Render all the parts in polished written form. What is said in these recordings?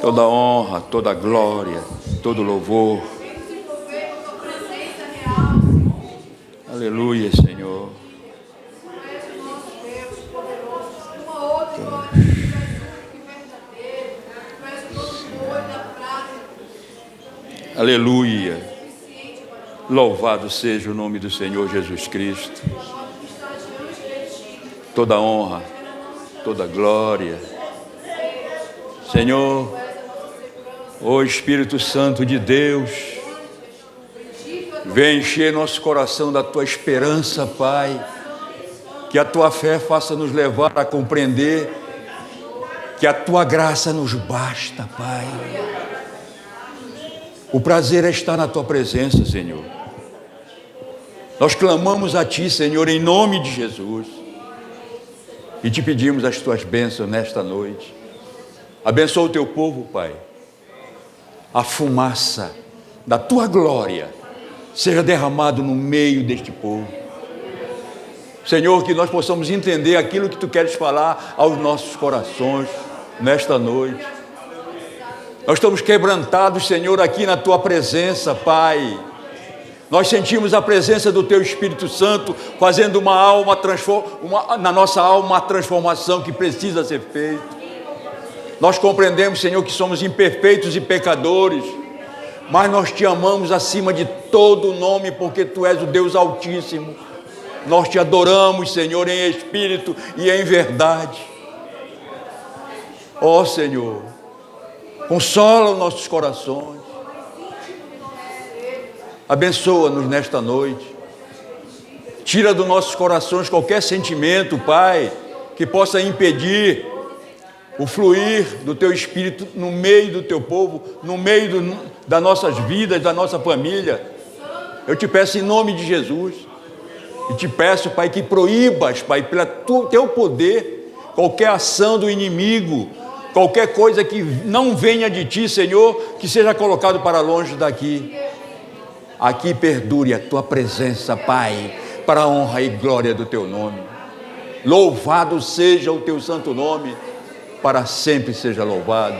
Toda honra, toda glória, todo louvor. Aleluia, Senhor. Aleluia. Louvado seja o nome do Senhor Jesus Cristo. Toda honra, toda glória. Senhor, ó Espírito Santo de Deus, vem encher nosso coração da tua esperança, Pai. Que a tua fé faça nos levar a compreender que a tua graça nos basta, Pai. O prazer é estar na tua presença, Senhor. Nós clamamos a ti, Senhor, em nome de Jesus. E te pedimos as tuas bênçãos nesta noite. Abençoa o teu povo, Pai. A fumaça da tua glória seja derramado no meio deste povo. Senhor, que nós possamos entender aquilo que tu queres falar aos nossos corações nesta noite. Nós estamos quebrantados, Senhor, aqui na tua presença, Pai. Nós sentimos a presença do teu Espírito Santo fazendo na nossa alma uma transformação que precisa ser feita. Nós compreendemos, Senhor, que somos imperfeitos e pecadores, mas nós te amamos acima de todo nome, porque tu és o Deus Altíssimo. Nós te adoramos, Senhor, em espírito e em verdade. Ó Senhor, consola os nossos corações. Abençoa-nos nesta noite. Tira dos nossos corações qualquer sentimento, Pai, que possa impedir o fluir do teu Espírito no meio do teu povo, no meio das nossas vidas, da nossa família. Eu te peço em nome de Jesus. E te peço, Pai, que proíbas, Pai, pelo teu poder, qualquer ação do inimigo, qualquer coisa que não venha de ti, Senhor, que seja colocado para longe daqui. Aqui perdure a tua presença, Pai, para a honra e glória do teu nome. Louvado seja o teu santo nome, para sempre seja louvado.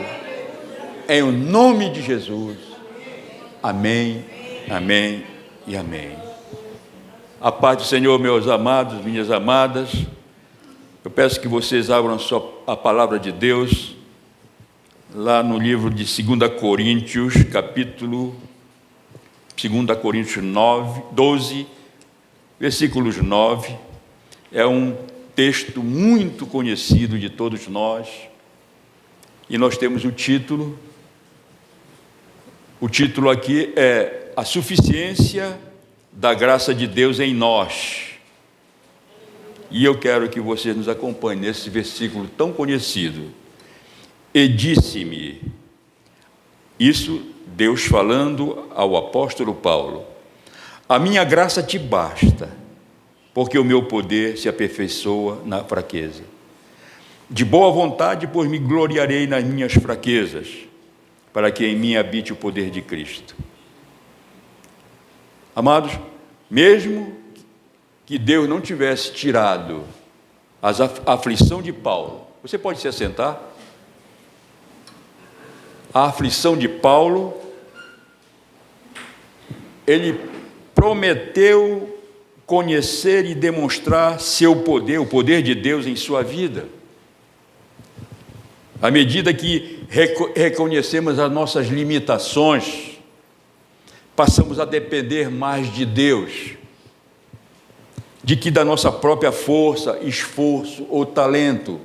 Em o nome de Jesus. Amém, amém e amém. A paz do Senhor, meus amados, minhas amadas. Eu peço que vocês abram a palavra de Deus lá no livro de 2 Coríntios, capítulo 2 Coríntios 12, versículos 9. É um texto muito conhecido de todos nós. E nós temos o título. O título aqui é A Suficiência da Graça de Deus em Nós. E eu quero que vocês nos acompanhem nesse versículo tão conhecido. E disse-me, isso Deus falando ao apóstolo Paulo, a minha graça te basta, porque o meu poder se aperfeiçoa na fraqueza. De boa vontade, pois me gloriarei nas minhas fraquezas, para que em mim habite o poder de Cristo. Amados, mesmo que Deus não tivesse tirado a aflição de Paulo, você pode se assentar? A aflição de Paulo, ele prometeu conhecer e demonstrar seu poder, o poder de Deus em sua vida. À medida que reconhecemos as nossas limitações, passamos a depender mais de Deus, de que da nossa própria força, esforço ou talento.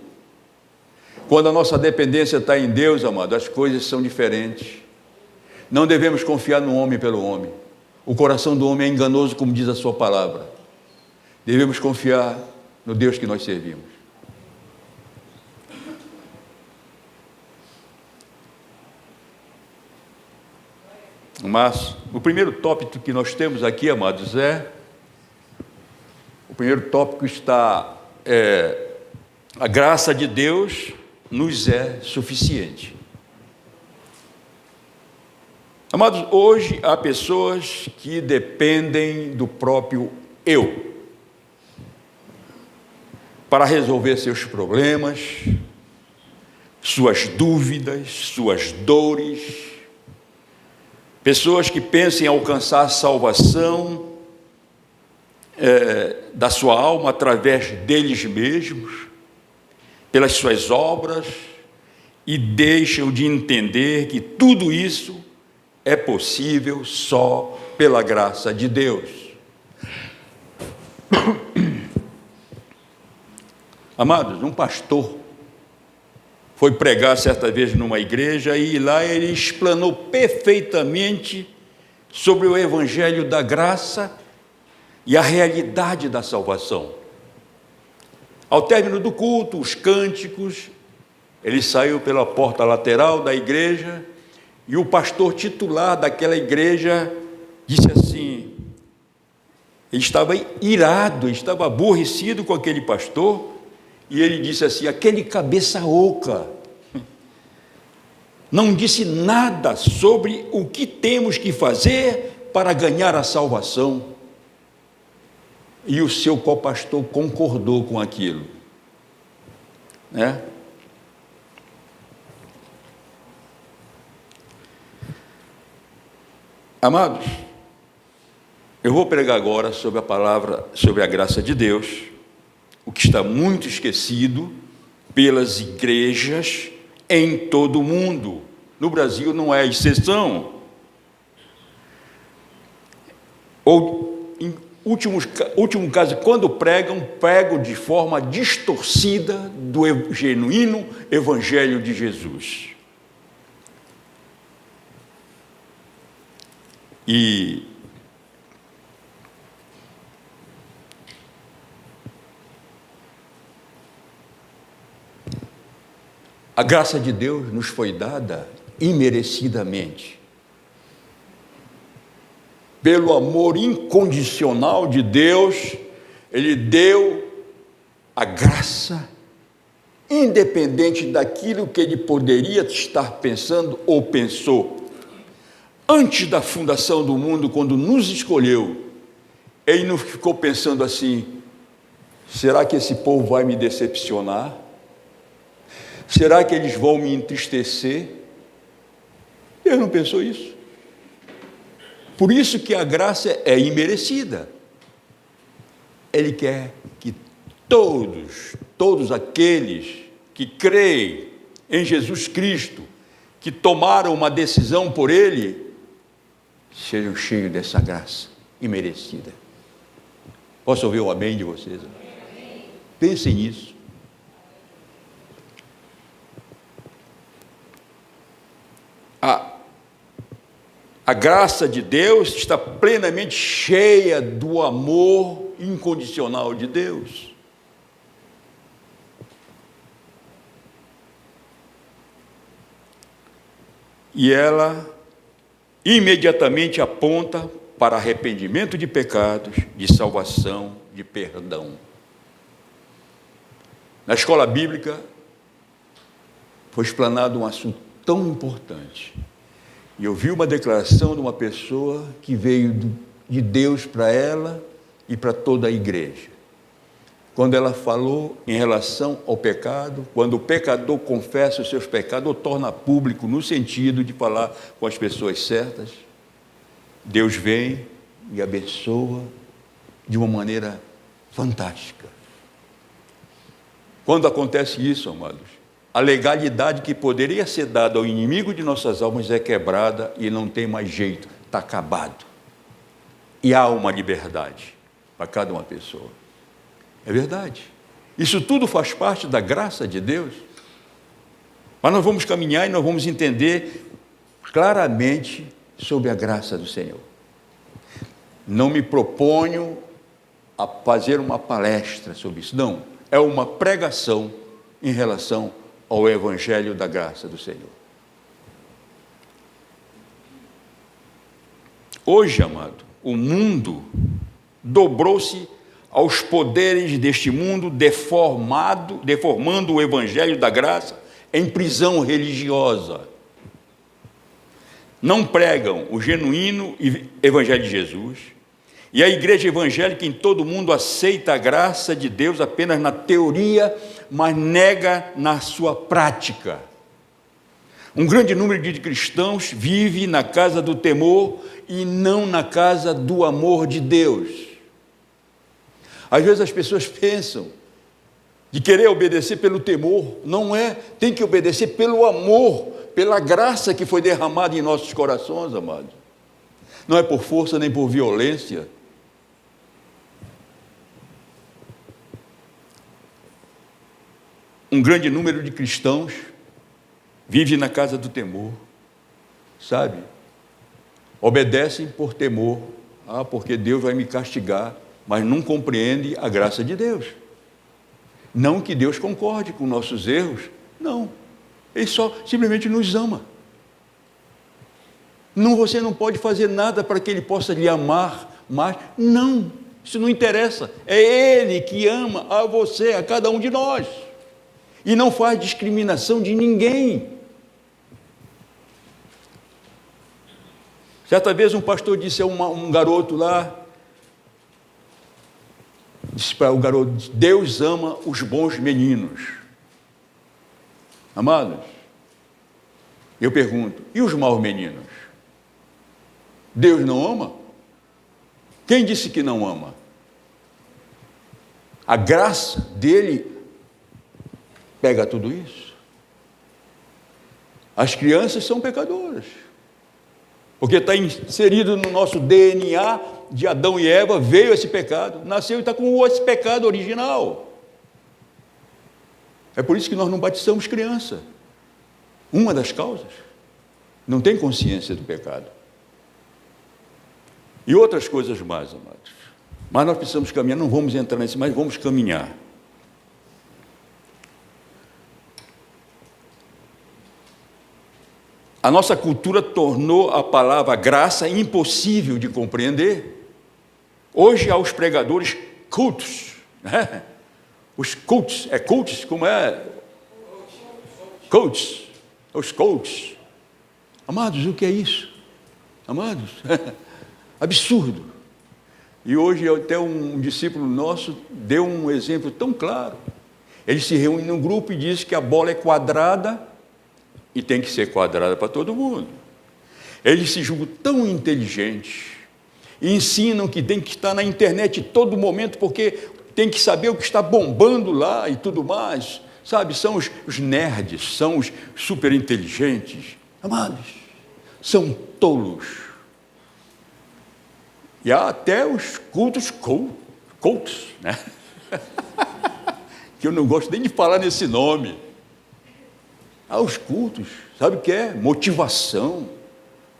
Quando a nossa dependência está em Deus, amado, as coisas são diferentes. Não devemos confiar no homem pelo homem. O coração do homem é enganoso, como diz a sua palavra. Devemos confiar no Deus que nós servimos. Mas o primeiro tópico que nós temos aqui, amados, o primeiro tópico está, a graça de Deus nos é suficiente. Amados, hoje há pessoas que dependem do próprio eu para resolver seus problemas, suas dúvidas, suas dores, pessoas que pensam em alcançar a salvação da sua alma através deles mesmos, pelas suas obras, e deixam de entender que tudo isso é possível só pela graça de Deus. Amados, um pastor foi pregar certa vez numa igreja e lá ele explanou perfeitamente sobre o evangelho da graça e a realidade da salvação. Ao término do culto, os cânticos, ele saiu pela porta lateral da igreja e o pastor titular daquela igreja disse assim, ele estava irado, estava aborrecido com aquele pastor, e ele disse assim, aquele cabeça oca não disse nada sobre o que temos que fazer para ganhar a salvação. E o seu copastor concordou com aquilo, né? Amados, eu vou pregar agora sobre a palavra, sobre a graça de Deus, o que está muito esquecido pelas igrejas em todo o mundo. No Brasil não é exceção. Ou, em último caso, quando pregam de forma distorcida do genuíno Evangelho de Jesus. E a graça de Deus nos foi dada imerecidamente. Pelo amor incondicional de Deus, Ele deu a graça, independente daquilo que Ele poderia estar pensando ou pensou. Antes da fundação do mundo, quando nos escolheu, Ele não ficou pensando assim, será que esse povo vai me decepcionar? Será que eles vão me entristecer? Ele não pensou isso. Por isso que a graça é imerecida. Ele quer que todos aqueles que creem em Jesus Cristo, que tomaram uma decisão por Ele, sejam cheios dessa graça imerecida. Posso ouvir o amém de vocês? Pensem nisso. A graça de Deus está plenamente cheia do amor incondicional de Deus. E ela imediatamente aponta para arrependimento de pecados, de salvação, de perdão. Na escola bíblica foi explanado um assunto tão importante. E eu vi uma declaração de uma pessoa que veio de Deus para ela e para toda a igreja. Quando ela falou em relação ao pecado, quando o pecador confessa os seus pecados ou torna público, no sentido de falar com as pessoas certas, Deus vem e abençoa de uma maneira fantástica. Quando acontece isso, amados, a legalidade que poderia ser dada ao inimigo de nossas almas é quebrada e não tem mais jeito, está acabado. E há uma liberdade para cada uma pessoa. É verdade. Isso tudo faz parte da graça de Deus. Mas nós vamos caminhar e nós vamos entender claramente sobre a graça do Senhor. Não me proponho a fazer uma palestra sobre isso, não. É uma pregação em relação ao Evangelho da graça do Senhor. Hoje, amado, o mundo dobrou-se aos poderes deste mundo, deformando o Evangelho da graça em prisão religiosa. Não pregam o genuíno Evangelho de Jesus, e a igreja evangélica em todo o mundo aceita a graça de Deus apenas na teoria, mas nega na sua prática. Um grande número de cristãos vive na casa do temor e não na casa do amor de Deus. Às vezes as pessoas pensam de querer obedecer pelo temor. Não é, tem que obedecer pelo amor, pela graça que foi derramada em nossos corações, amados. Não é por força nem por violência. Um grande número de cristãos vive na casa do temor, sabe? Obedecem por temor, porque Deus vai me castigar, mas não compreende a graça de Deus. Não que Deus concorde com nossos erros, não. Ele só simplesmente nos ama. Não, você não pode fazer nada para que Ele possa lhe amar mais. Não, isso não interessa. É Ele que ama a você, a cada um de nós. E não faz discriminação de ninguém. Certa vez um pastor disse a um garoto lá, disse para o garoto: Deus ama os bons meninos. Amados, eu pergunto, e os maus meninos? Deus não ama? Quem disse que não ama? A graça dele pega tudo isso. As crianças são pecadoras, porque está inserido no nosso DNA de Adão e Eva, veio esse pecado, nasceu e está com esse pecado original. É por isso que nós não batizamos criança. Uma das causas, não tem consciência do pecado. E outras coisas mais, amados. Mas nós precisamos caminhar, não vamos entrar nesse, mas vamos caminhar. A nossa cultura tornou a palavra graça impossível de compreender. Hoje há os pregadores cultos, né? Os cultos, cultos, como é? Coaches, os coaches. Amados, o que é isso? Amados, absurdo. E hoje até um discípulo nosso deu um exemplo tão claro. Ele se reúne num grupo e diz que a bola é quadrada e tem que ser quadrada para todo mundo. Eles se julgam tão inteligentes e ensinam que tem que estar na internet todo momento, porque tem que saber o que está bombando lá e tudo mais. Sabe, são os nerds, são os super inteligentes. Amados, são tolos. E há até os cultos, né? Que eu não gosto nem de falar nesse nome. Há os cultos, sabe o que é? Motivação.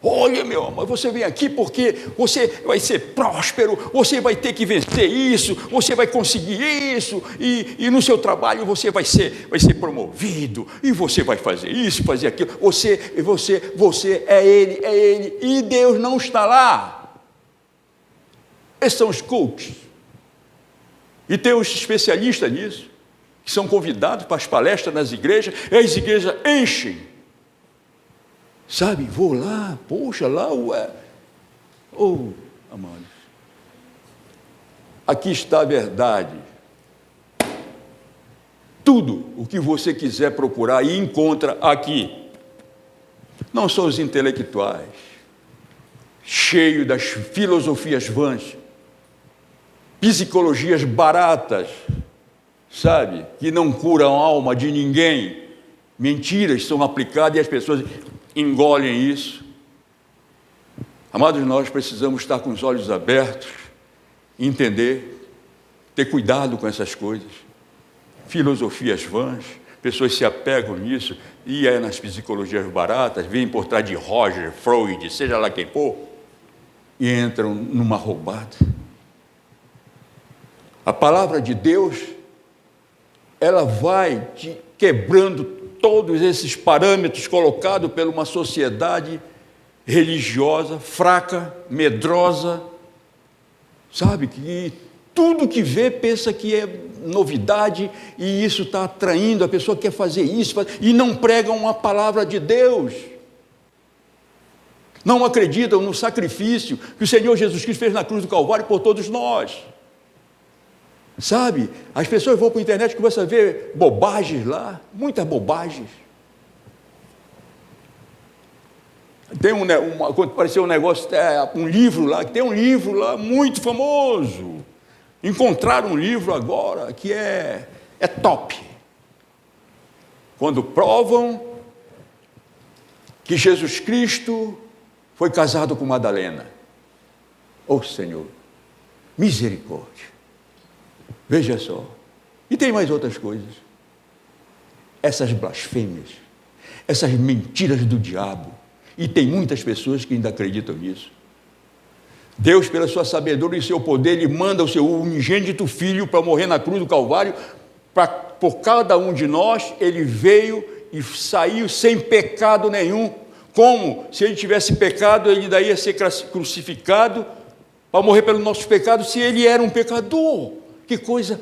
Olha, meu amor, você vem aqui porque você vai ser próspero, você vai ter que vencer isso, você vai conseguir isso, e no seu trabalho você vai ser promovido, e você vai fazer isso, fazer aquilo. Você é ele, e Deus não está lá. Esses são os cultos. E tem os especialistas nisso, que são convidados para as palestras nas igrejas, e as igrejas enchem. Sabe, vou lá, poxa, lá, amados, aqui está a verdade. Tudo o que você quiser procurar e encontra aqui. Não são os intelectuais, cheios das filosofias vãs, psicologias baratas, sabe, que não curam a alma de ninguém. Mentiras são aplicadas e as pessoas engolem isso. Amados, nós precisamos estar com os olhos abertos, entender, ter cuidado com essas coisas. Filosofias vãs, pessoas se apegam nisso, e é nas psicologias baratas, vêm por trás de Roger, Freud, seja lá quem for, e entram numa roubada. A palavra de Deus, ela vai te quebrando todos esses parâmetros colocados por uma sociedade religiosa, fraca, medrosa, sabe, que tudo que vê pensa que é novidade, e isso está atraindo, a pessoa quer fazer isso, e não pregam a palavra de Deus. Não acreditam no sacrifício que o Senhor Jesus Cristo fez na cruz do Calvário por todos nós. Sabe, as pessoas vão para a internet e começam a ver bobagens lá, muitas bobagens. Tem apareceu um negócio, um livro lá, que tem um livro lá muito famoso. Encontraram um livro agora que é top. Quando provam que Jesus Cristo foi casado com Madalena. Oh, Senhor, misericórdia. Veja só. E tem mais outras coisas. Essas blasfêmias, essas mentiras do diabo. E tem muitas pessoas que ainda acreditam nisso. Deus, pela sua sabedoria e seu poder, Ele manda o seu unigênito Filho para morrer na cruz do Calvário, por cada um de nós. Ele veio e saiu sem pecado nenhum. Como? Se Ele tivesse pecado, Ele daí ia ser crucificado para morrer pelos nossos pecados, se Ele era um pecador. Que coisa,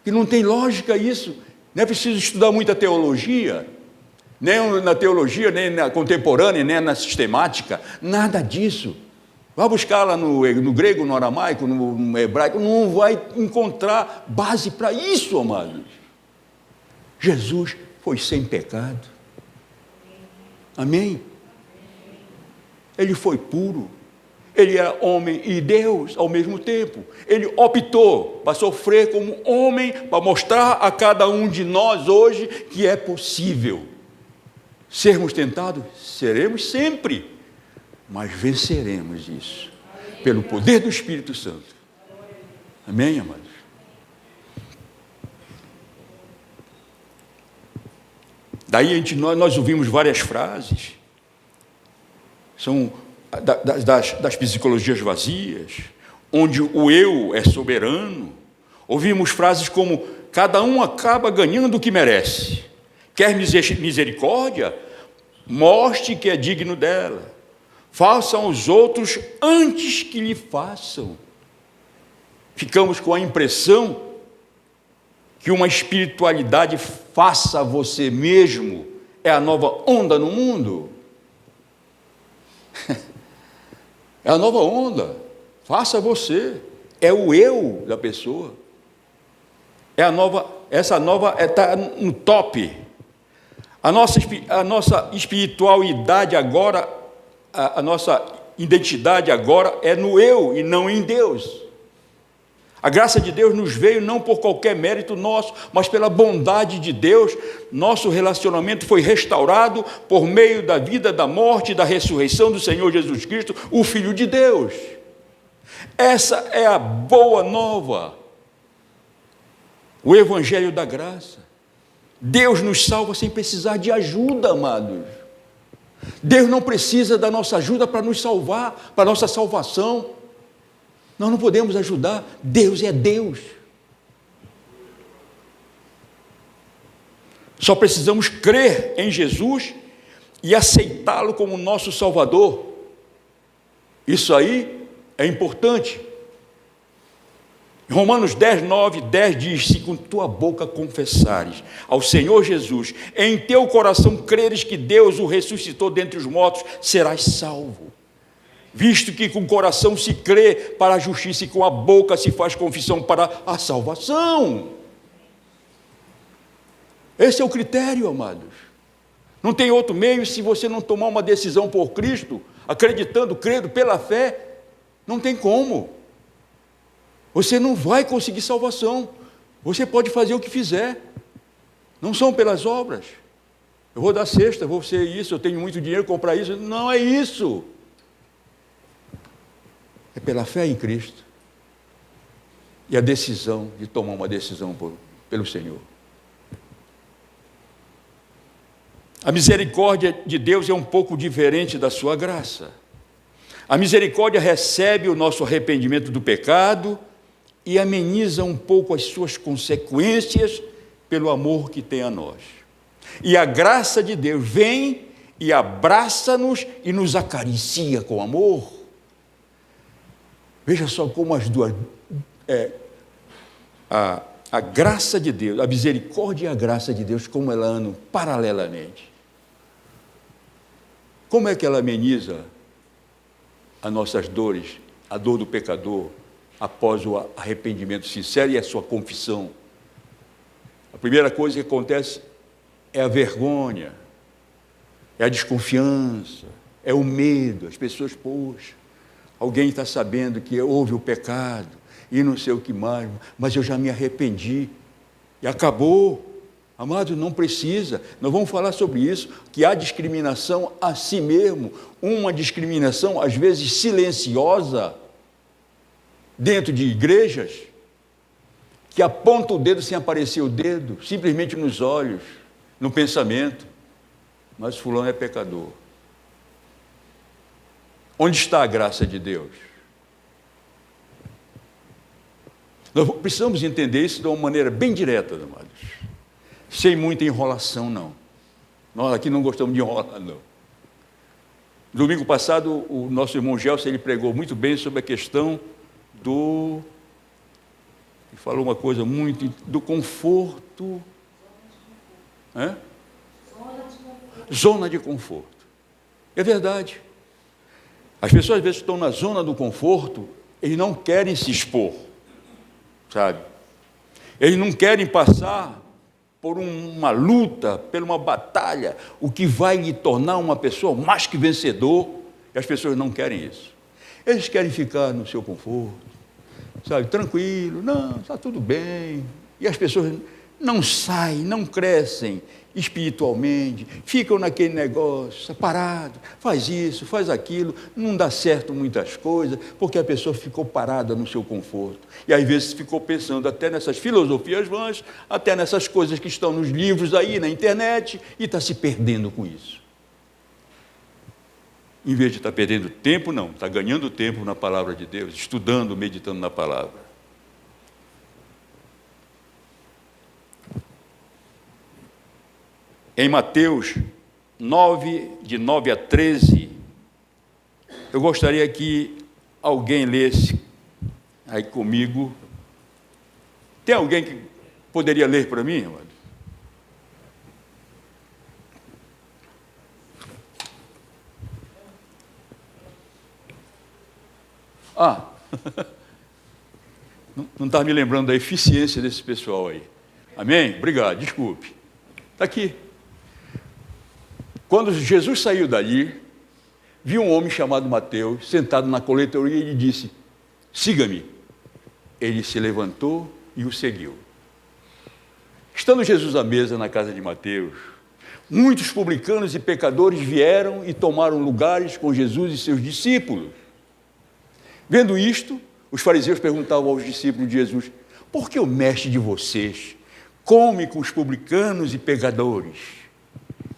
que não tem lógica isso. Não é preciso estudar muita teologia, nem na teologia, nem na contemporânea, nem na sistemática, nada disso. Vai buscar lá no grego, no aramaico, no hebraico, não vai encontrar base para isso, amados. Jesus foi sem pecado. Amém? Ele foi puro. Ele era homem e Deus ao mesmo tempo. Ele optou para sofrer como homem, para mostrar a cada um de nós hoje que é possível. Sermos tentados? Seremos sempre, mas venceremos isso, pelo poder do Espírito Santo. Amém, amados? Daí nós ouvimos várias frases, são das psicologias vazias, onde o eu é soberano. Ouvimos frases como: cada um acaba ganhando o que merece. Quer misericórdia? Mostre que é digno dela. Faça aos outros antes que lhe façam. Ficamos com a impressão que uma espiritualidade faça a você mesmo é a nova onda no mundo. É a nova onda. Faça você. É o eu da pessoa. Essa nova está no top. A nossa espiritualidade agora, a nossa identidade agora é no eu e não em Deus. A graça de Deus nos veio não por qualquer mérito nosso, mas pela bondade de Deus. Nosso relacionamento foi restaurado por meio da vida, da morte e da ressurreição do Senhor Jesus Cristo, o Filho de Deus. Essa é a boa nova. O Evangelho da graça. Deus nos salva sem precisar de ajuda, amados. Deus não precisa da nossa ajuda para nos salvar, para a nossa salvação. Nós não podemos ajudar. Deus é Deus. Só precisamos crer em Jesus e aceitá-lo como nosso Salvador. Isso aí é importante. Romanos 10, 9, 10 diz: se com tua boca confessares ao Senhor Jesus, em teu coração creres que Deus o ressuscitou dentre os mortos, serás salvo. Visto que com o coração se crê para a justiça e com a boca se faz confissão para a salvação. Esse é o critério, amados. Não tem outro meio. Se você não tomar uma decisão por Cristo, acreditando, crendo pela fé, não tem como. Você não vai conseguir salvação. Você pode fazer o que fizer. Não são pelas obras. Eu vou dar cesta, vou ser isso, eu tenho muito dinheiro, comprar isso. Não é isso. É pela fé em Cristo. E a decisão de tomar uma decisão pelo Senhor. A misericórdia de Deus é um pouco diferente da sua graça. A misericórdia recebe o nosso arrependimento do pecado e ameniza um pouco as suas consequências pelo amor que tem a nós. E a graça de Deus vem e abraça-nos e nos acaricia com amor. Veja só como as duas... a graça de Deus, a misericórdia e a graça de Deus, como ela andam paralelamente. Como é que ela ameniza as nossas dores, a dor do pecador, após o arrependimento sincero e a sua confissão? A primeira coisa que acontece é a vergonha, é a desconfiança, É o medo. As pessoas, poxa, alguém está sabendo que houve o pecado e não sei o que mais, mas eu já me arrependi e acabou. Amado, não precisa. Nós vamos falar sobre isso, que há discriminação a si mesmo, uma discriminação às vezes silenciosa dentro de igrejas, que aponta o dedo sem aparecer o dedo, simplesmente nos olhos, no pensamento. Mas fulano é pecador. Onde está a graça de Deus? Nós precisamos entender isso de uma maneira bem direta, amados. Sem muita enrolação, não. Nós aqui não gostamos de enrolar, não. Domingo passado, o nosso irmão Gelson, ele pregou muito bem sobre a questão ele falou uma coisa muito, do conforto. Zona de conforto. É verdade. As pessoas às vezes estão na zona do conforto, eles não querem se expor, sabe? Eles não querem passar por uma luta, por uma batalha, o que vai lhe tornar uma pessoa mais que vencedor, e as pessoas não querem isso. Eles querem ficar no seu conforto, sabe, tranquilo, não, está tudo bem. E as pessoas não saem, não crescem espiritualmente, ficam naquele negócio, parado, faz isso, faz aquilo, não dá certo muitas coisas, porque a pessoa ficou parada no seu conforto. E às vezes ficou pensando até nessas filosofias vãs, até nessas coisas que estão nos livros aí, na internet, e está se perdendo com isso. Em vez de estar perdendo tempo, não, está ganhando tempo na palavra de Deus, estudando, meditando na palavra. Em Mateus 9, de 9 a 13, eu gostaria que alguém lesse aí comigo. Tem alguém que poderia ler para mim, amado? Não está me lembrando da eficiência desse pessoal aí. Amém? Obrigado, desculpe. Está aqui. Quando Jesus saiu dali, viu um homem chamado Mateus, sentado na coletoria, e ele disse: siga-me. Ele se levantou e o seguiu. Estando Jesus à mesa na casa de Mateus, muitos publicanos e pecadores vieram e tomaram lugares com Jesus e seus discípulos. Vendo isto, os fariseus perguntavam aos discípulos de Jesus: por que o mestre de vocês come com os publicanos e pecadores?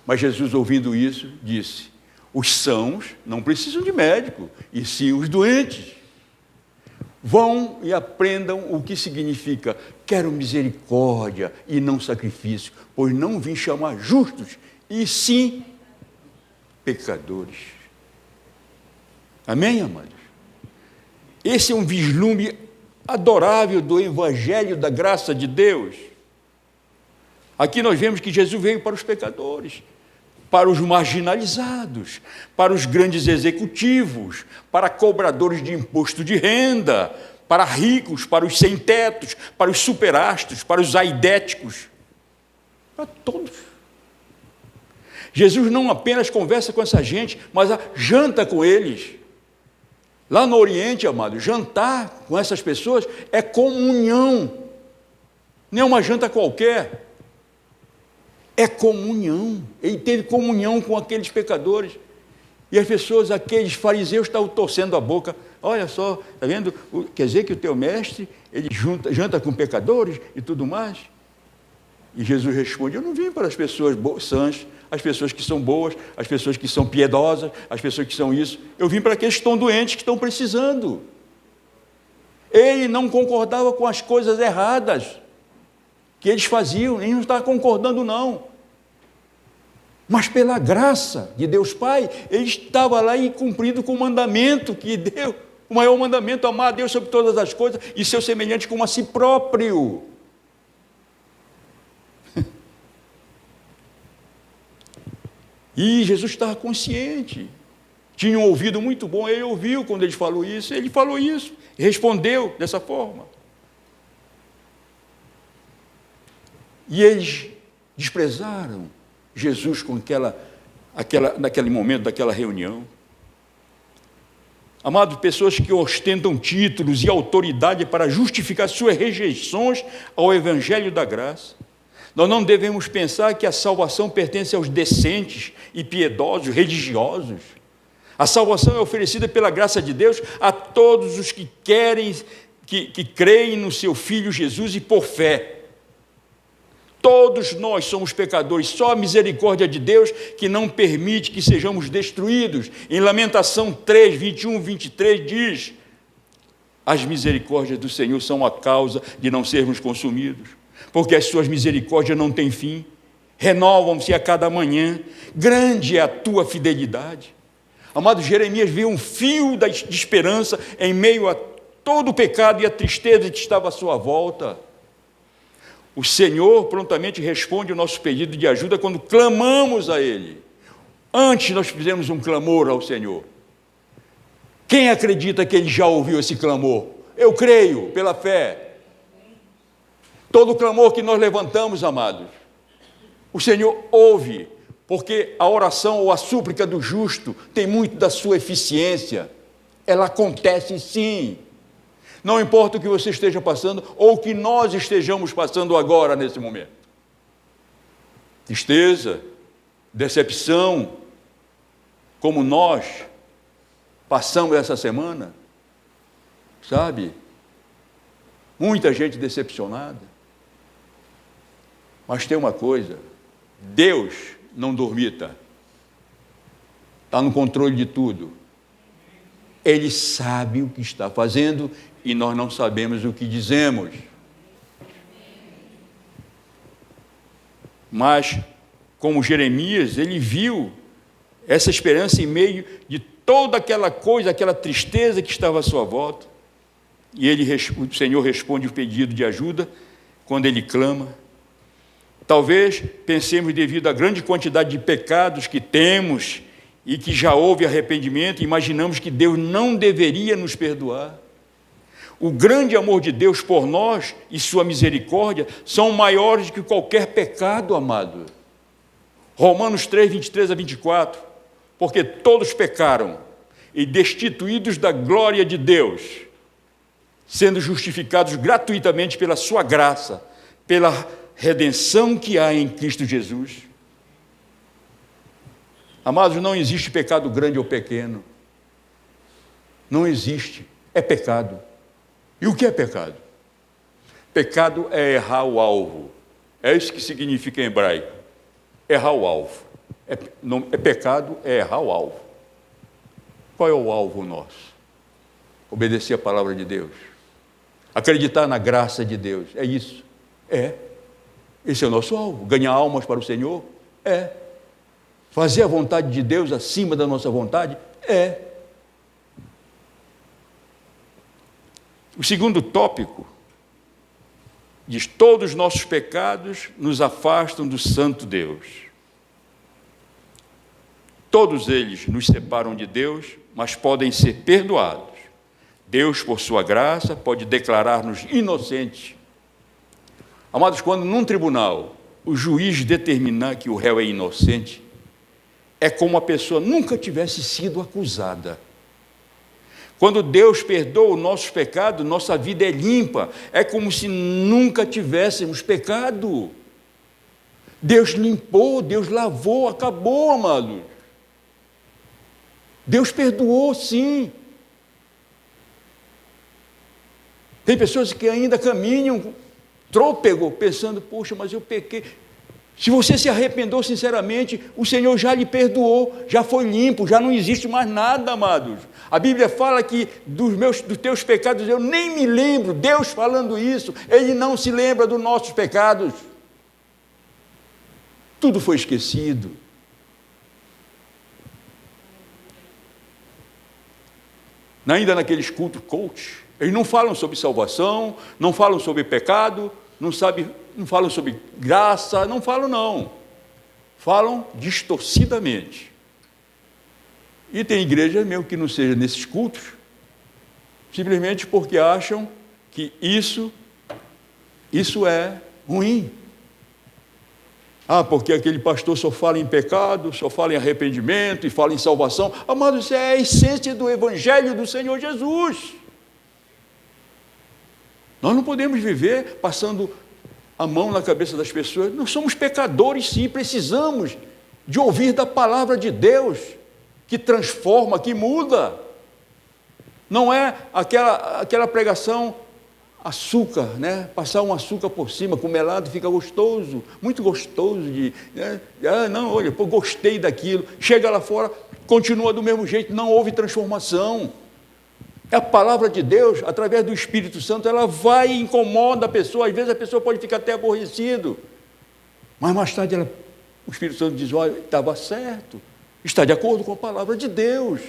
Mas Jesus, ouvindo isso, disse: os sãos não precisam de médico, e sim os doentes. Vão e aprendam o que significa: quero misericórdia e não sacrifício, pois não vim chamar justos, e sim pecadores. Amém, amados? Esse é um vislumbre adorável do Evangelho da graça de Deus. Aqui nós vemos que Jesus veio para os pecadores, para os marginalizados, para os grandes executivos, para cobradores de imposto de renda, para ricos, para os sem-tetos, para os superastros, para os aidéticos, para todos. Jesus não apenas conversa com essa gente, mas janta com eles. Lá no Oriente, amado, jantar com essas pessoas é comunhão, não é uma janta qualquer. É comunhão. Ele teve comunhão com aqueles pecadores. E as pessoas, aqueles fariseus, estavam torcendo a boca. Olha só, está vendo? Quer dizer que o teu mestre, ele janta com pecadores e tudo mais? E Jesus responde: eu não vim para as pessoas sãs, as pessoas que são boas, as pessoas que são piedosas, as pessoas que são isso. Eu vim para aqueles que estão doentes, que estão precisando. Ele não concordava com as coisas erradas que eles faziam, ele não estava concordando, não. Mas pela graça de Deus Pai, ele estava lá e cumprindo com o mandamento que deu, o maior mandamento: amar a Deus sobre todas as coisas e seu semelhante como a si próprio. E Jesus estava consciente, tinha um ouvido muito bom, ele ouviu quando ele falou isso, respondeu dessa forma. E eles desprezaram Jesus com aquela naquele momento daquela reunião. Amados, pessoas que ostentam títulos e autoridade para justificar suas rejeições ao Evangelho da graça. Nós não devemos pensar que a salvação pertence aos decentes e piedosos, religiosos. A salvação é oferecida pela graça de Deus a todos os que creem no seu Filho Jesus e por fé. Todos nós somos pecadores, só a misericórdia de Deus que não permite que sejamos destruídos. Em Lamentação 3, 21, 23 diz: as misericórdias do Senhor são a causa de não sermos consumidos, porque as suas misericórdias não têm fim, renovam-se a cada manhã, grande é a tua fidelidade. Amado, Jeremias viu um fio de esperança em meio a todo o pecado e a tristeza que estava à sua volta. O Senhor prontamente responde o nosso pedido de ajuda quando clamamos a Ele. Antes nós fizemos um clamor ao Senhor. Quem acredita que Ele já ouviu esse clamor? Eu creio, pela fé. Todo clamor que nós levantamos, amados, o Senhor ouve, porque a oração ou a súplica do justo tem muito da sua eficiência. Ela acontece sim. Não importa o que você esteja passando ou o que nós estejamos passando agora, nesse momento. Tristeza, decepção, como nós passamos essa semana, sabe? Muita gente decepcionada. Mas tem uma coisa, Deus não dormita, está no controle de tudo. Ele sabe o que está fazendo e nós não sabemos o que dizemos. Mas, como Jeremias, ele viu essa esperança em meio de toda aquela coisa, aquela tristeza que estava à sua volta. E o Senhor responde o pedido de ajuda quando ele clama. Talvez pensemos, devido à grande quantidade de pecados que temos e que já houve arrependimento, imaginamos que Deus não deveria nos perdoar. O grande amor de Deus por nós e sua misericórdia são maiores que qualquer pecado, amado. Romanos 3, 23 a 24. Porque todos pecaram e destituídos da glória de Deus, sendo justificados gratuitamente pela sua graça, pela redenção que há em Cristo Jesus. Amados, não existe pecado grande ou pequeno. Não existe. É pecado. E o que é pecado? Pecado é errar o alvo. É isso que significa em hebraico. Errar o alvo. Pecado é errar o alvo. Qual é o alvo nosso? Obedecer a palavra de Deus. Acreditar na graça de Deus. É isso. Esse é o nosso alvo. Ganhar almas para o Senhor. Fazer a vontade de Deus acima da nossa vontade. O segundo tópico diz: todos os nossos pecados nos afastam do santo Deus. Todos eles nos separam de Deus, mas podem ser perdoados. Deus, por sua graça, pode declarar-nos inocentes. Amados, quando num tribunal o juiz determinar que o réu é inocente, é como a pessoa nunca tivesse sido acusada. Quando Deus perdoa os nossos pecados, nossa vida é limpa. É como se nunca tivéssemos pecado. Deus limpou, Deus lavou, acabou, amado. Deus perdoou, sim. Tem pessoas que ainda caminham trôpego, pensando: poxa, mas eu pequei. Se você se arrependeu sinceramente, o Senhor já lhe perdoou, já foi limpo, já não existe mais nada, amados. A Bíblia fala que dos teus pecados eu nem me lembro. Deus falando isso, Ele não se lembra dos nossos pecados. Tudo foi esquecido. Ainda naqueles cultos coach, eles não falam sobre salvação, não falam sobre pecado, não falam sobre graça, não falam não. Falam distorcidamente. E tem igrejas mesmo que não seja nesses cultos, simplesmente porque acham que isso é ruim. Porque aquele pastor só fala em pecado, só fala em arrependimento e fala em salvação. Amados, isso é a essência do Evangelho do Senhor Jesus. Nós não podemos viver passando a mão na cabeça das pessoas. Nós somos pecadores, sim, precisamos de ouvir da palavra de Deus, que transforma, que muda. Não é aquela pregação açúcar, né? Passar um açúcar por cima, com melado, fica gostoso, muito gostoso. Não, olha, gostei daquilo. Chega lá fora, continua do mesmo jeito, não houve transformação. A palavra de Deus, através do Espírito Santo, ela vai e incomoda a pessoa. Às vezes a pessoa pode ficar até aborrecido, mas mais tarde o Espírito Santo diz: olha, estava certo, está de acordo com a palavra de Deus.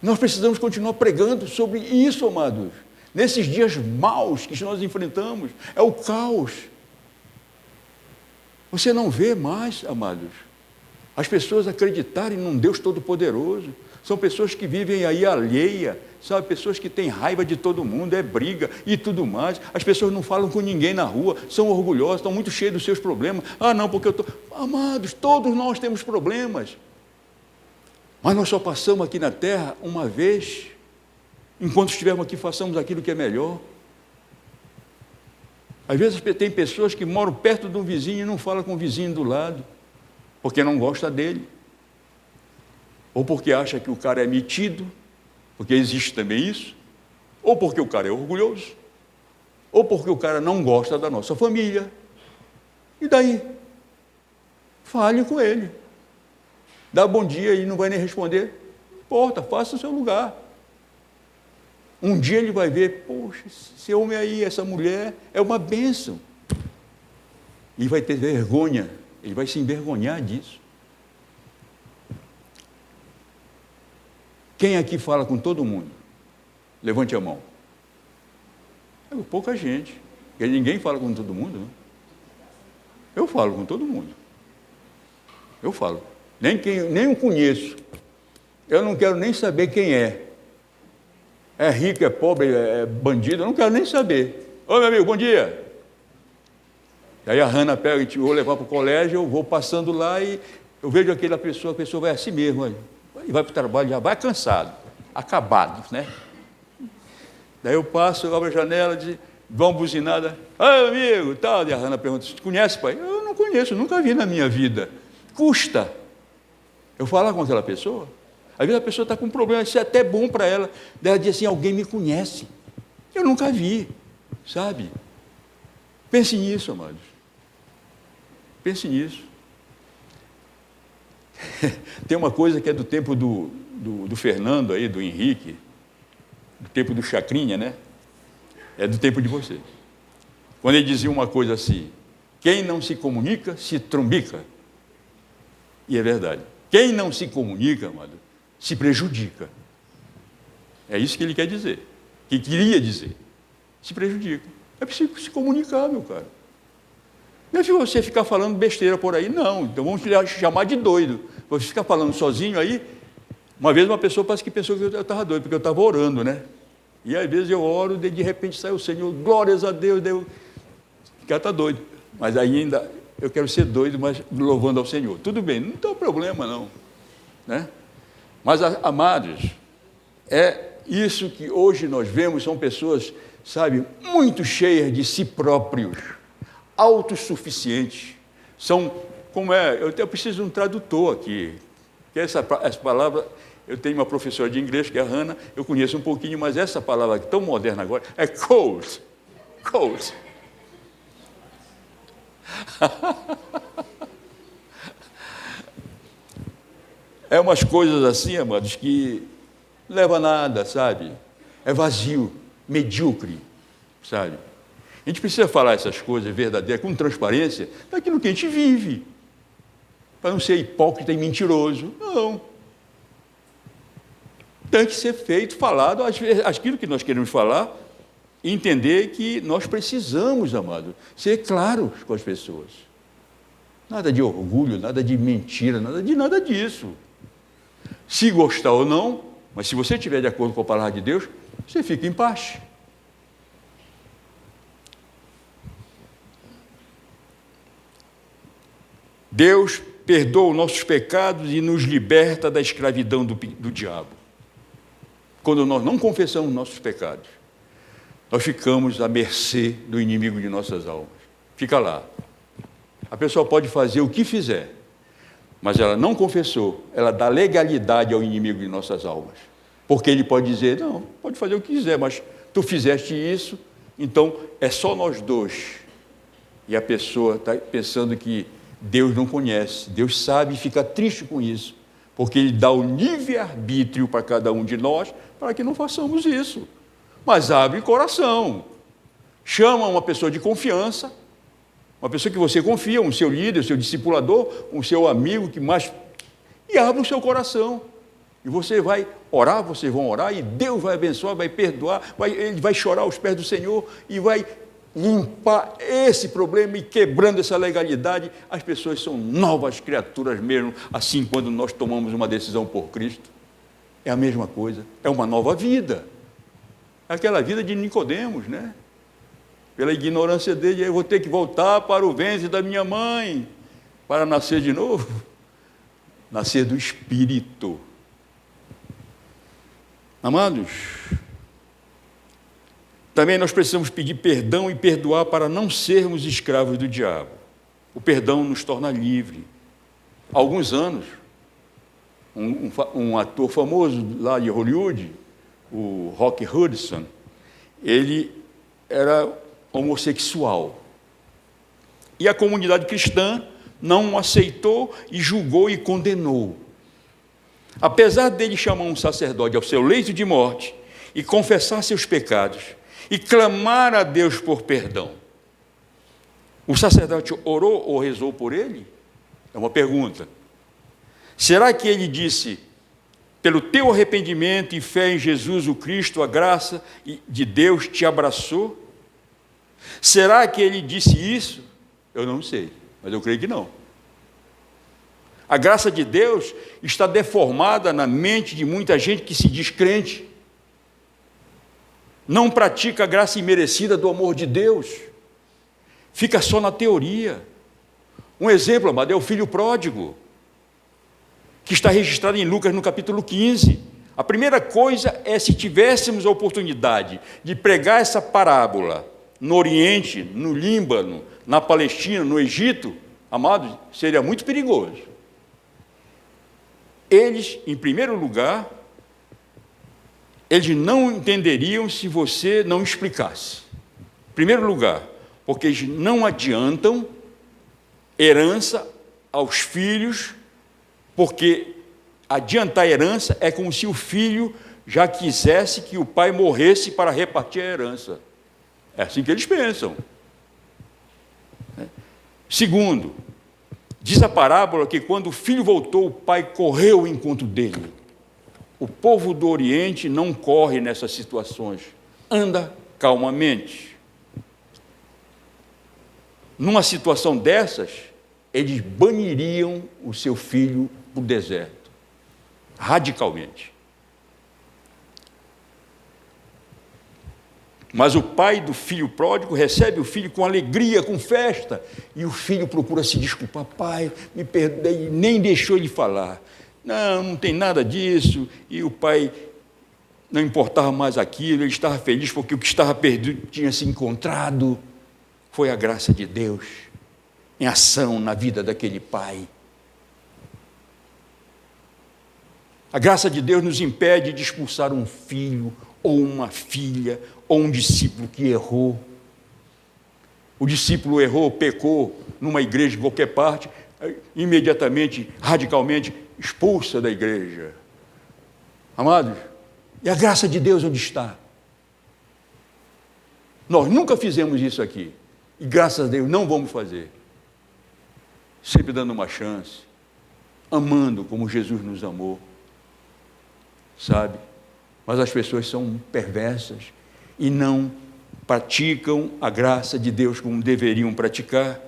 Nós precisamos continuar pregando sobre isso, amados. Nesses dias maus que nós enfrentamos, é o caos. Você não vê mais, amados, as pessoas acreditarem num Deus Todo-Poderoso. São pessoas que vivem aí alheia, sabe? Pessoas que têm raiva de todo mundo, é briga e tudo mais. As pessoas não falam com ninguém na rua, são orgulhosas, estão muito cheias dos seus problemas. Não, porque eu estou... Amados, todos nós temos problemas. Mas nós só passamos aqui na terra uma vez. Enquanto estivermos aqui, façamos aquilo que é melhor. Às vezes tem pessoas que moram perto de um vizinho e não falam com o vizinho do lado, porque não gosta dele. Ou porque acha que o cara é metido, porque existe também isso. Ou porque o cara é orgulhoso. Ou porque o cara não gosta da nossa família. E daí? Fale com ele. Dá bom dia e não vai nem responder. Importa, faça o seu lugar. Um dia ele vai ver: poxa, esse homem aí, essa mulher, é uma bênção. E vai ter vergonha, ele vai se envergonhar disso. Quem aqui fala com todo mundo? Levante a mão. É pouca gente, porque ninguém fala com todo mundo, né? Eu falo com todo mundo. Eu falo. Nem eu conheço. Eu não quero nem saber quem é. É rico, é pobre, é bandido, eu não quero nem saber. Ô, meu amigo, bom dia. E aí a Hannah pega e vou levar para o colégio, eu vou passando lá e eu vejo aquela pessoa, a pessoa vai assim mesmo, olha, e vai para o trabalho, já vai cansado, acabado, né? Daí eu passo, eu abro a janela, dou uma buzinada: ô, amigo, tal. E a Hannah pergunta: você conhece, pai? Eu não conheço, nunca vi na minha vida. Custa eu falar com aquela pessoa? Às vezes a pessoa está com um problema, isso é até bom para ela. Daí ela diz assim: alguém me conhece. Eu nunca vi, sabe? Pense nisso, amados. Pense nisso. Tem uma coisa que é do tempo do Fernando aí, do Henrique, do tempo do Chacrinha, né? É do tempo de vocês. Quando ele dizia uma coisa assim: quem não se comunica, se trumbica. E é verdade. Quem não se comunica, amado, se prejudica. É isso que ele quer dizer, que queria dizer. Se prejudica. É preciso se comunicar, meu cara. Não é você ficar falando besteira por aí, não. Então vamos chamar de doido. Você ficar falando sozinho aí. Uma vez uma pessoa parece que pensou que eu estava doido, porque eu estava orando, né? E às vezes eu oro, de repente sai o Senhor, glórias a Deus, o cara está doido. Mas ainda eu quero ser doido, mas louvando ao Senhor. Tudo bem, não tem problema não, né? Mas, amados, é isso que hoje nós vemos, são pessoas, sabe, muito cheias de si próprios, autossuficientes. São, eu preciso de um tradutor aqui, que essa palavra, eu tenho uma professora de inglês, que é a Hannah, eu conheço um pouquinho, mas essa palavra tão moderna agora é cold. É umas coisas assim, amados, que não leva a nada, sabe? É vazio, medíocre, sabe? A gente precisa falar essas coisas verdadeiras, com transparência, daquilo que a gente vive, para não ser hipócrita e mentiroso. Não. Tem que ser feito, falado, aquilo que nós queremos falar, e entender que nós precisamos, amado, ser claros com as pessoas. Nada de orgulho, nada de mentira, nada disso. Se gostar ou não, mas se você estiver de acordo com a palavra de Deus, você fica em paz. Deus perdoa os nossos pecados e nos liberta da escravidão do diabo. Quando nós não confessamos nossos pecados, nós ficamos à mercê do inimigo de nossas almas. Fica lá. A pessoa pode fazer o que fizer, mas ela não confessou, ela dá legalidade ao inimigo de nossas almas. Porque ele pode dizer, não, pode fazer o que quiser, mas tu fizeste isso, então é só nós dois. E a pessoa está pensando que Deus não conhece, Deus sabe e fica triste com isso, porque Ele dá o livre-arbítrio para cada um de nós, para que não façamos isso. Mas abre coração, chama uma pessoa de confiança, uma pessoa que você confia, um seu líder, um seu discipulador, um seu amigo, e abre o seu coração. E você vai orar, vocês vão orar, e Deus vai abençoar, vai perdoar, Ele vai chorar aos pés do Senhor, e vai limpar esse problema, e quebrando essa legalidade, as pessoas são novas criaturas mesmo, assim quando nós tomamos uma decisão por Cristo. É a mesma coisa, é uma nova vida. É aquela vida de Nicodemos, né? Pela ignorância dele, eu vou ter que voltar para o ventre da minha mãe, para nascer de novo. Nascer do Espírito. Amados, também nós precisamos pedir perdão e perdoar para não sermos escravos do diabo. O perdão nos torna livre. Há alguns anos, um ator famoso lá de Hollywood, o Rock Hudson, ele era homossexual. E a comunidade cristã não o aceitou e julgou e condenou. Apesar dele chamar um sacerdote ao seu leito de morte e confessar seus pecados e clamar a Deus por perdão, o sacerdote orou ou rezou por ele? É uma pergunta. Será que ele disse, pelo teu arrependimento e fé em Jesus o Cristo, a graça de Deus te abraçou? Será que ele disse isso? Eu não sei, mas eu creio que não. A graça de Deus está deformada na mente de muita gente que se diz crente. Não pratica a graça imerecida do amor de Deus. Fica só na teoria. Um exemplo, amado, é o filho pródigo, que está registrado em Lucas no capítulo 15. A primeira coisa é, se tivéssemos a oportunidade de pregar essa parábola no Oriente, no Líbano, na Palestina, no Egito, amados, seria muito perigoso. Eles, em primeiro lugar, eles não entenderiam se você não explicasse. Em primeiro lugar, porque eles não adiantam herança aos filhos, porque adiantar herança é como se o filho já quisesse que o pai morresse para repartir a herança. É assim que eles pensam. Segundo, diz a parábola que quando o filho voltou, o pai correu ao encontro dele. O povo do Oriente não corre nessas situações, anda calmamente. Numa situação dessas, eles baniriam o seu filho para o deserto, radicalmente. Mas o pai do filho pródigo recebe o filho com alegria, com festa, e o filho procura se desculpar. Pai, me perdoe, nem deixou ele falar. Não tem nada disso. E o pai não importava mais aquilo, ele estava feliz porque o que estava perdido tinha se encontrado. Foi a graça de Deus em ação na vida daquele pai. A graça de Deus nos impede de expulsar um filho ou uma filha, ou um discípulo que errou. O discípulo errou, pecou numa igreja de qualquer parte, imediatamente, radicalmente, expulsa da igreja. Amados, e a graça de Deus onde está? Nós nunca fizemos isso aqui, e graças a Deus não vamos fazer. Sempre dando uma chance, amando como Jesus nos amou, sabe? Mas as pessoas são perversas e não praticam a graça de Deus como deveriam praticar.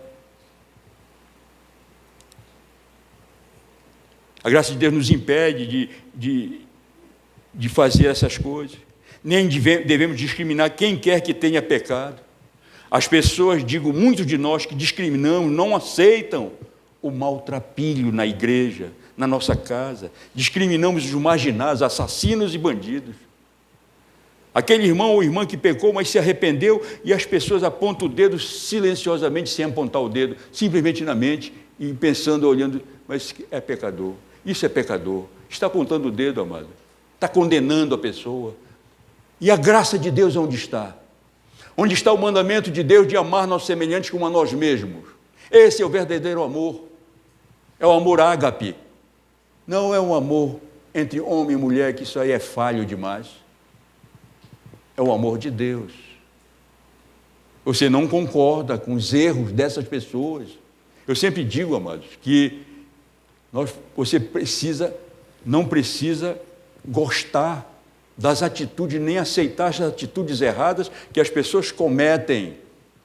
A graça de Deus nos impede de fazer essas coisas. Nem devemos discriminar quem quer que tenha pecado. As pessoas, digo, muitos de nós que discriminamos, não aceitam o maltrapilho na igreja, na nossa casa, discriminamos os marginados, assassinos e bandidos. Aquele irmão ou irmã que pecou, mas se arrependeu, e as pessoas apontam o dedo silenciosamente, sem apontar o dedo, simplesmente na mente, e pensando, olhando, mas é pecador, isso é pecador. Está apontando o dedo, amado. Está condenando a pessoa. E a graça de Deus onde está? Onde está o mandamento de Deus de amar nossos semelhantes como a nós mesmos? Esse é o verdadeiro amor. É o amor ágape. Não é um amor entre homem e mulher, que isso aí é falho demais. É o amor de Deus. Você não concorda com os erros dessas pessoas. Eu sempre digo, amados, que você não precisa gostar das atitudes, nem aceitar as atitudes erradas que as pessoas cometem.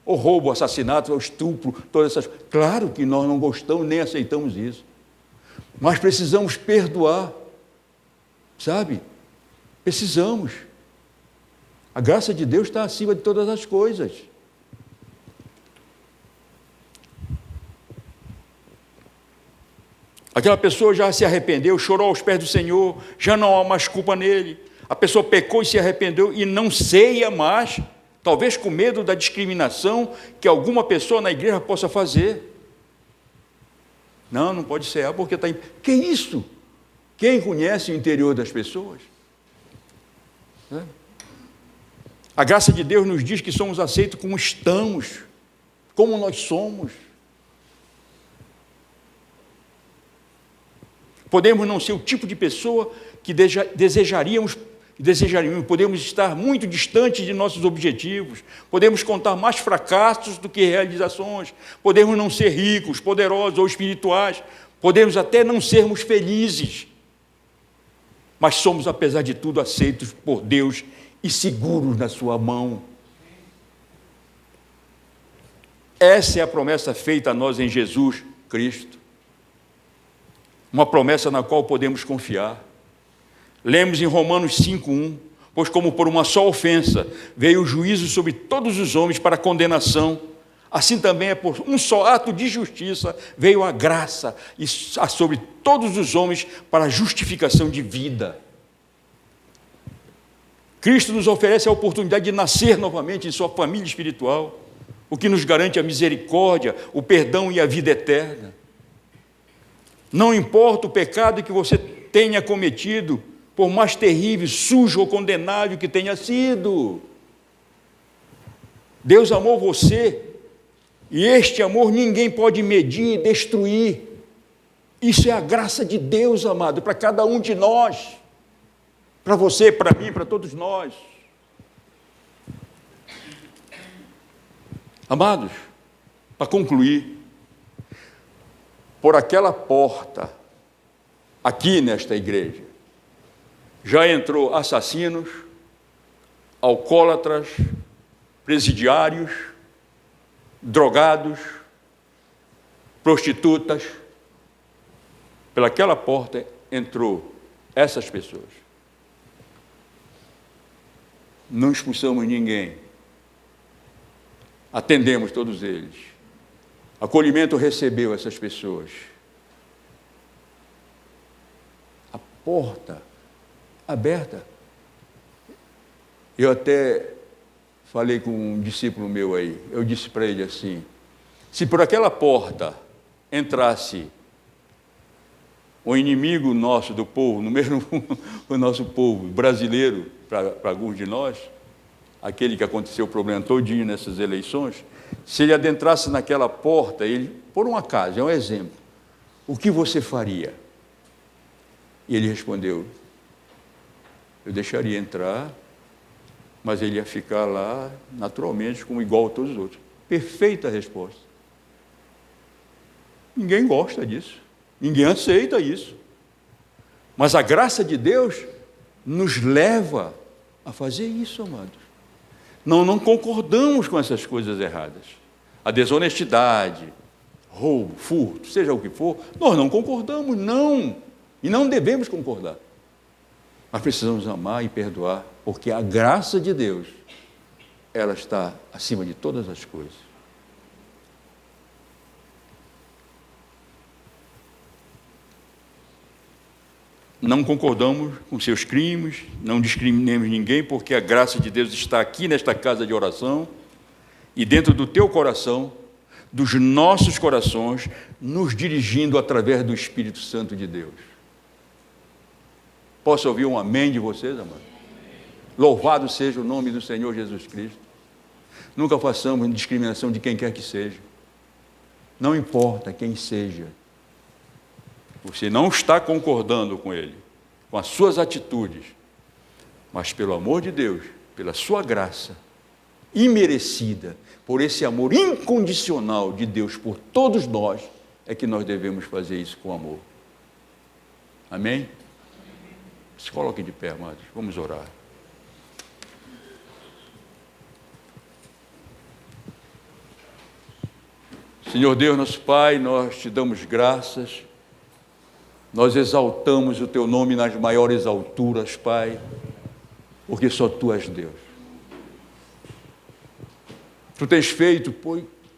O roubo, o assassinato, o estupro, todas essas. Claro que nós não gostamos nem aceitamos isso. Mas precisamos perdoar. Sabe? Precisamos. A graça de Deus está acima de todas as coisas. Aquela pessoa já se arrependeu, chorou aos pés do Senhor, já não há mais culpa nele. A pessoa pecou e se arrependeu e não ceia mais, talvez com medo da discriminação que alguma pessoa na igreja possa fazer. Não pode cear porque está... Que isso? Quem conhece o interior das pessoas? A graça de Deus nos diz que somos aceitos como estamos, como nós somos. Podemos não ser o tipo de pessoa que desejaríamos, podemos estar muito distantes de nossos objetivos, podemos contar mais fracassos do que realizações, podemos não ser ricos, poderosos ou espirituais, podemos até não sermos felizes, mas somos, apesar de tudo, aceitos por Deus e seguros na sua mão. Essa é a promessa feita a nós em Jesus Cristo. Uma promessa na qual podemos confiar. Lemos em Romanos 5:1, pois como por uma só ofensa veio o juízo sobre todos os homens para condenação, assim também é por um só ato de justiça veio a graça sobre todos os homens para a justificação de vida. Cristo nos oferece a oportunidade de nascer novamente em sua família espiritual, o que nos garante a misericórdia, o perdão e a vida eterna. Não importa o pecado que você tenha cometido, por mais terrível, sujo ou condenável que tenha sido. Deus amou você, e este amor ninguém pode medir e destruir. Isso é a graça de Deus, amado, para cada um de nós. Para você, para mim, para todos nós. Amados, para concluir, por aquela porta, aqui nesta igreja, já entrou assassinos, alcoólatras, presidiários, drogados, prostitutas. Pelaquela porta entrou essas pessoas. Não expulsamos ninguém. Atendemos todos eles. Acolhimento recebeu essas pessoas. A porta aberta. Eu até falei com um discípulo meu aí. Eu disse para ele assim: se por aquela porta entrasse o inimigo nosso do povo, no mesmo o nosso povo brasileiro, para alguns de nós, aquele que aconteceu o problema todinho nessas eleições, se ele adentrasse naquela porta, ele, por um acaso, é um exemplo, o que você faria? E ele respondeu: eu deixaria entrar, mas ele ia ficar lá naturalmente, como igual a todos os outros. Perfeita resposta. Ninguém gosta disso, ninguém aceita isso, mas a graça de Deus nos leva a fazer isso, amados. Não concordamos com essas coisas erradas. A desonestidade, roubo, furto, seja o que for, nós não concordamos, não. E não devemos concordar. Mas precisamos amar e perdoar, porque a graça de Deus, ela está acima de todas as coisas. não concordamos com seus crimes, não discriminemos ninguém, porque a graça de Deus está aqui nesta casa de oração e dentro do teu coração, dos nossos corações, nos dirigindo através do Espírito Santo de Deus. Posso ouvir um amém de vocês, amados? Louvado seja o nome do Senhor Jesus Cristo. Nunca façamos discriminação de quem quer que seja. Não importa quem seja. Você não está concordando com ele, com as suas atitudes, mas pelo amor de Deus, pela sua graça imerecida, por esse amor incondicional de Deus por todos nós, é que nós devemos fazer isso com amor. Amém? Se coloquem de pé, amados. Vamos orar. Senhor Deus, nosso Pai, nós te damos graças, nós exaltamos o teu nome nas maiores alturas, Pai, porque só tu és Deus. Tu tens feito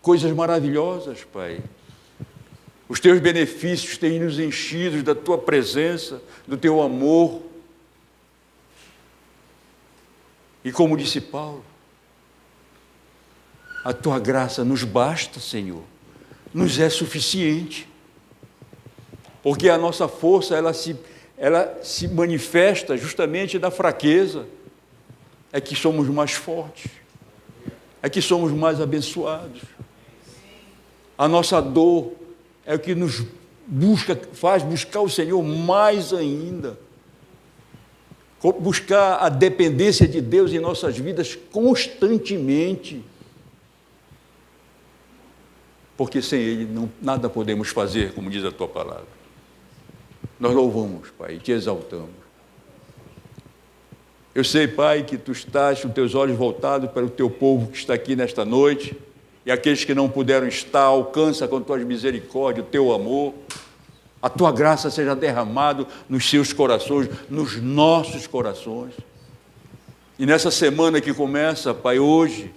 coisas maravilhosas, Pai. Os teus benefícios têm nos enchido da tua presença, do teu amor. E como disse Paulo, a tua graça nos basta, Senhor, nos é suficiente. Porque a nossa força, ela se manifesta justamente da fraqueza. É que somos mais fortes. É que somos mais abençoados. A nossa dor é o que nos faz buscar o Senhor mais ainda. Buscar a dependência de Deus em nossas vidas constantemente. Porque sem Ele nada podemos fazer, como diz a tua palavra. Nós louvamos, Pai, e te exaltamos. Eu sei, Pai, que tu estás com teus olhos voltados para o teu povo que está aqui nesta noite, e aqueles que não puderam estar, alcança com tuas misericórdias o teu amor, a tua graça seja derramada nos seus corações, nos nossos corações. E nessa semana que começa, Pai, hoje,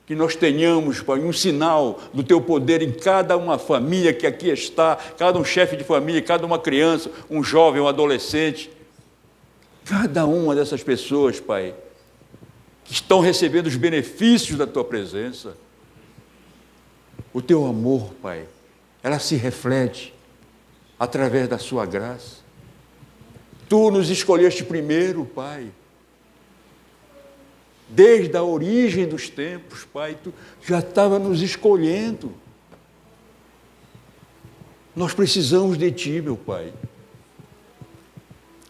que nós tenhamos, Pai, um sinal do teu poder em cada uma família que aqui está, cada um chefe de família, cada uma criança, um jovem, um adolescente, cada uma dessas pessoas, Pai, que estão recebendo os benefícios da tua presença. O teu amor, Pai, ela se reflete através da sua graça. Tu nos escolheste primeiro, Pai. Desde a origem dos tempos, Pai, tu já estava nos escolhendo. Nós precisamos de ti, meu Pai.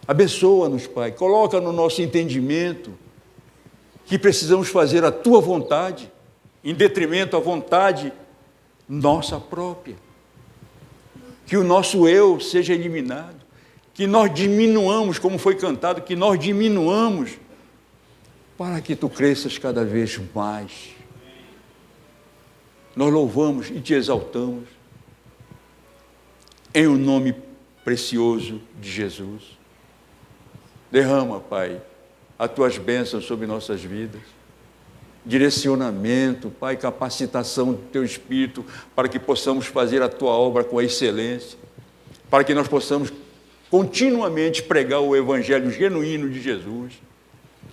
Abençoa-nos, Pai. Coloca no nosso entendimento que precisamos fazer a tua vontade, em detrimento à vontade nossa própria. Que o nosso eu seja eliminado. Que nós diminuamos, como foi cantado, que nós diminuamos para que tu cresças cada vez mais. Nós louvamos e te exaltamos em o nome precioso de Jesus. Derrama, Pai, as tuas bênçãos sobre nossas vidas, direcionamento, Pai, capacitação do teu Espírito, para que possamos fazer a tua obra com excelência, para que nós possamos continuamente pregar o Evangelho genuíno de Jesus,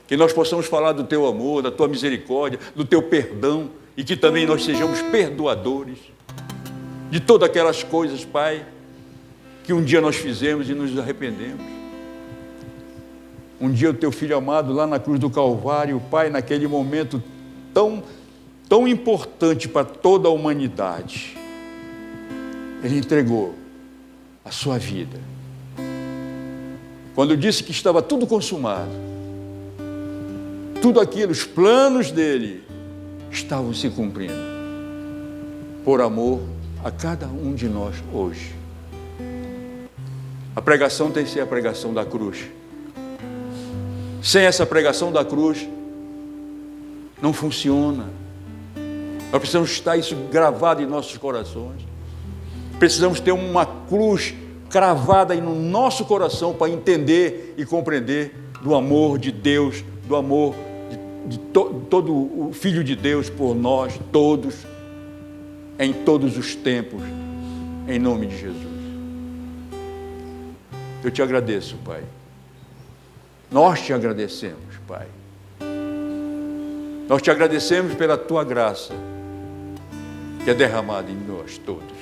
que nós possamos falar do teu amor, da tua misericórdia, do teu perdão, e que também nós sejamos perdoadores de todas aquelas coisas, Pai, que um dia nós fizemos e nos arrependemos. Um dia o teu Filho amado lá na cruz do Calvário, Pai, naquele momento tão importante para toda a humanidade, Ele entregou a sua vida. Quando disse que estava tudo consumado, tudo aquilo, os planos dele estavam se cumprindo, por amor a cada um de nós hoje. A pregação tem que ser a pregação da cruz. Sem essa pregação da cruz, não funciona. Nós precisamos estar isso gravado em nossos corações. Precisamos ter uma cruz cravada aí no nosso coração para entender e compreender do amor de Deus, do amor de todo o Filho de Deus por nós, todos, em todos os tempos, em nome de Jesus. Eu te agradeço, Pai. Nós te agradecemos, Pai. Nós te agradecemos pela tua graça que é derramada em nós todos.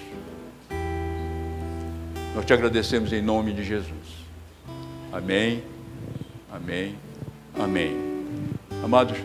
Nós te agradecemos em nome de Jesus. Amém, amém, amém. Amados,